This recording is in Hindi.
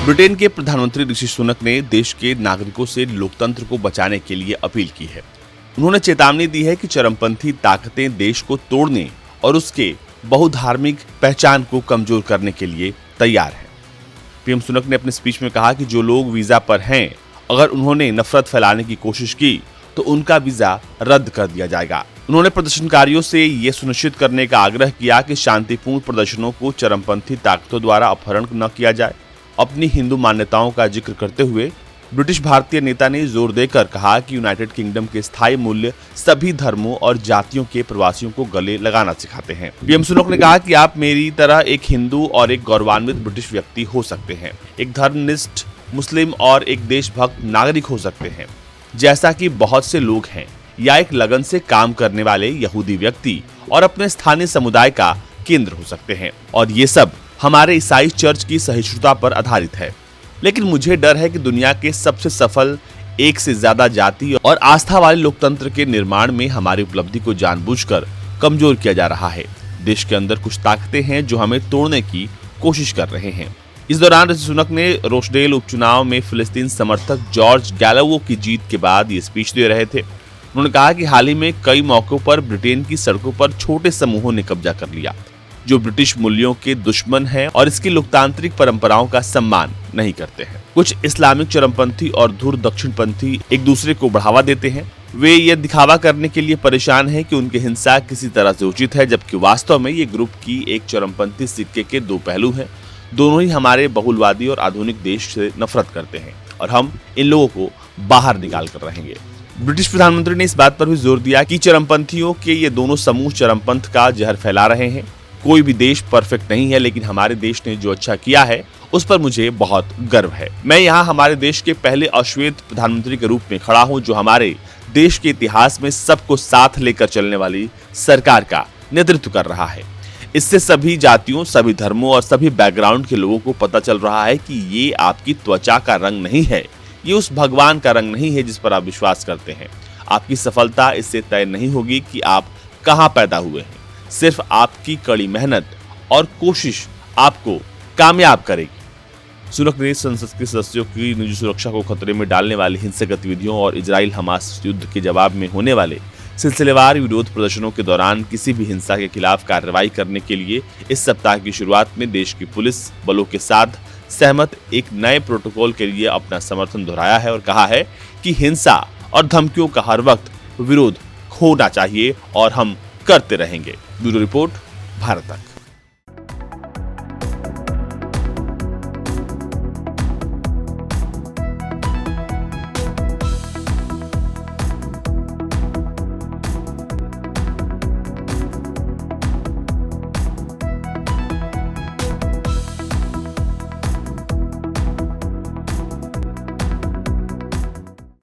ब्रिटेन के प्रधानमंत्री ऋषि सुनक ने देश के नागरिकों से लोकतंत्र को बचाने के लिए अपील की है। उन्होंने चेतावनी दी है कि चरमपंथी ताकतें देश को तोड़ने और उसके बहुधार्मिक पहचान को कमजोर करने के लिए तैयार हैं। पीएम सुनक ने अपने स्पीच में कहा कि जो लोग वीजा पर हैं, अगर उन्होंने नफरत फैलाने की कोशिश की तो उनका वीजा रद्द कर दिया जाएगा। उन्होंने प्रदर्शनकारियों से ये सुनिश्चित करने का आग्रह किया कि शांतिपूर्ण प्रदर्शनों को चरमपंथी ताकतों द्वारा अपहरण न किया जाए। अपनी हिंदू मान्यताओं का जिक्र करते हुए ब्रिटिश भारतीय नेता ने जोर देकर कहा कि यूनाइटेड किंगडम के स्थायी मूल्य सभी धर्मों और जातियों के प्रवासियों को गले लगाना सिखाते हैं। पीएम सुनक ने कहा कि आप मेरी तरह एक हिंदू और एक गौरवान्वित ब्रिटिश व्यक्ति हो सकते हैं, एक धर्मनिष्ठ मुस्लिम और एक देशभक्त नागरिक हो सकते हैं, जैसा कि बहुत से लोग हैं, या एक लगन से काम करने वाले यहूदी व्यक्ति और अपने स्थानीय समुदाय का केंद्र हो सकते हैं। और ये सब हमारे ईसाई चर्च की सहिष्णुता पर आधारित है। लेकिन मुझे डर है कि दुनिया के सबसे सफल एक से ज्यादा जाति और आस्था वाले लोकतंत्र के निर्माण में हमारी उपलब्धि को जानबूझकर कमजोर किया जा रहा है। देश के अंदर कुछ ताकतें हैं जो हमें तोड़ने की कोशिश कर रहे हैं। इस दौरान ऋषि सुनक ने रोचडेल उपचुनाव में फिलिस्तीन समर्थक जॉर्ज गैलोवो की जीत के बाद ये स्पीच दे रहे थे। उन्होंने कहा कि हाल ही में कई मौकों पर ब्रिटेन की सड़कों पर छोटे समूहों ने कब्जा कर लिया, जो ब्रिटिश मूल्यों के दुश्मन हैं और इसकी लोकतांत्रिक परंपराओं का सम्मान नहीं करते हैं। कुछ इस्लामिक चरमपंथी और धुर दक्षिणपंथी एक दूसरे को बढ़ावा देते हैं। वे ये दिखावा करने के लिए परेशान हैं कि उनकी हिंसा किसी तरह से उचित है, जबकि वास्तव में ये ग्रुप की एक चरमपंथी सिक्के के दो पहलू हैं। दोनों ही हमारे बहुलवादी और आधुनिक देश से नफरत करते हैं और हम इन लोगों को बाहर निकाल कर रहेंगे। ब्रिटिश प्रधानमंत्री ने इस बात पर भी जोर दिया कि चरमपंथियों के ये दोनों समूह चरमपंथ का जहर फैला रहे हैं। कोई भी देश परफेक्ट नहीं है, लेकिन हमारे देश ने जो अच्छा किया है उस पर मुझे बहुत गर्व है। मैं यहाँ हमारे देश के पहले अश्वेत प्रधानमंत्री के रूप में खड़ा हूँ, जो हमारे देश के इतिहास में सबको साथ लेकर चलने वाली सरकार का नेतृत्व कर रहा है। इससे सभी जातियों, सभी धर्मों और सभी बैकग्राउंड के लोगों को पता चल रहा है कि ये आपकी त्वचा का रंग नहीं है, ये उस भगवान का रंग नहीं है जिस पर आप विश्वास करते हैं। आपकी सफलता इससे तय नहीं होगी कि आप कहाँ पैदा हुए हैं, सिर्फ आपकी कड़ी मेहनत और कोशिश आपको कामयाब करेगी। सुनक ने संसद के सदस्यों की निजी सुरक्षा को खतरे में डालने वाली हिंसक गतिविधियों और इजराइल हमास युद्ध के जवाब में होने वाले सिलसिलेवार विरोध प्रदर्शनों के दौरान किसी भी हिंसा के खिलाफ कार्रवाई करने के लिए इस सप्ताह की शुरुआत में देश की पुलिस बलों के साथ सहमत एक नए प्रोटोकॉल के लिए अपना समर्थन दोहराया है और कहा है कि हिंसा और धमकियों का हर वक्त विरोध होना चाहिए और हम करते रहेंगे। ब्यूरो रिपोर्ट, भारत तक।